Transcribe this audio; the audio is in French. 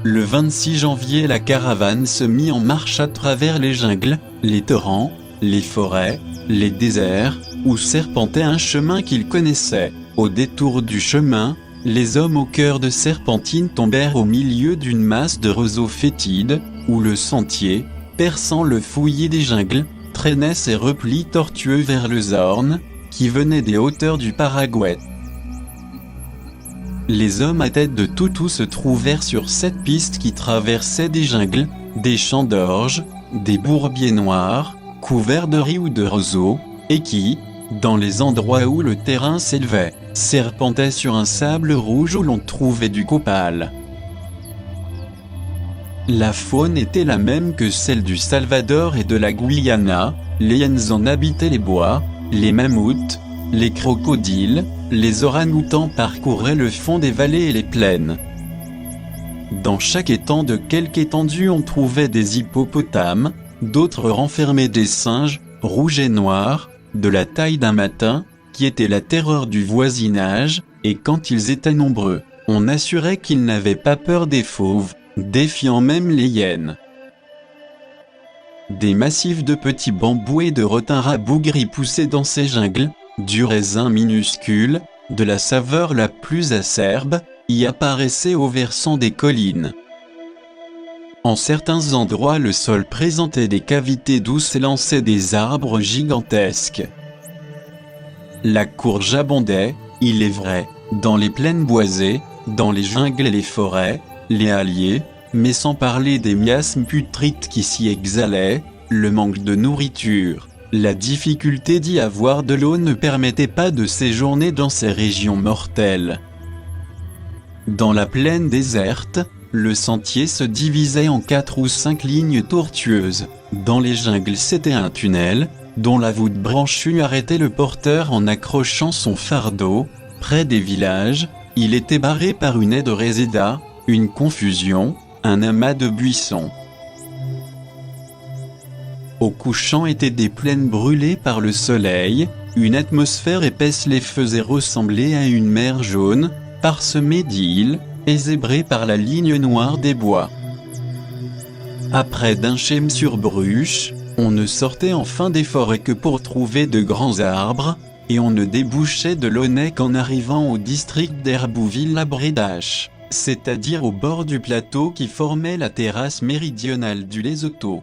Le 26 janvier, la caravane se mit en marche à travers les jungles, les torrents, les forêts, les déserts, où serpentait un chemin qu'ils connaissaient. Au détour du chemin, les hommes au cœur de serpentine tombèrent au milieu d'une masse de roseaux fétides, où le sentier, perçant le fouillis des jungles, traînait ses replis tortueux vers le Zorn, qui venait des hauteurs du Paraguay. Les hommes à tête de toutou se trouvèrent sur cette piste qui traversait des jungles, des champs d'orge, des bourbiers noirs, couverts de riz ou de roseaux, et qui, dans les endroits où le terrain s'élevait, serpentait sur un sable rouge où l'on trouvait du copal. La faune était la même que celle du Salvador et de la Guyana, les hyènes en habitaient les bois, les mammouths, les crocodiles, les orang-outans parcouraient le fond des vallées et les plaines. Dans chaque étang de quelque étendue on trouvait des hippopotames, d'autres renfermaient des singes, rouges et noirs, de la taille d'un mâtin, qui étaient la terreur du voisinage, et quand ils étaient nombreux, on assurait qu'ils n'avaient pas peur des fauves, défiant même les hyènes. Des massifs de petits bambous et de retins rabougris poussaient dans ces jungles, du raisin minuscule, de la saveur la plus acerbe, y apparaissait au versant des collines. En certains endroits le sol présentait des cavités d'où s'élançaient des arbres gigantesques. La courge abondait, il est vrai, dans les plaines boisées, dans les jungles et les forêts, les halliers, mais sans parler des miasmes putrides qui s'y exhalaient, le manque de nourriture. La difficulté d'y avoir de l'eau ne permettait pas de séjourner dans ces régions mortelles. Dans la plaine déserte, le sentier se divisait en 4 ou 5 lignes tortueuses. Dans les jungles, c'était un tunnel, dont la voûte branchue arrêtait le porteur en accrochant son fardeau. Près des villages, il était barré par une haie de réséda, une confusion, un amas de buissons. Au couchant étaient des plaines brûlées par le soleil, une atmosphère épaisse les faisait ressembler à une mer jaune, parsemée d'îles, et zébrée par la ligne noire des bois. Après d'Inchem sur Bruche, on ne sortait enfin des forêts que pour trouver de grands arbres, et on ne débouchait de l'Aunay qu'en arrivant au district d'Herbouville-la-Brédache, c'est-à-dire au bord du plateau qui formait la terrasse méridionale du Lesotho.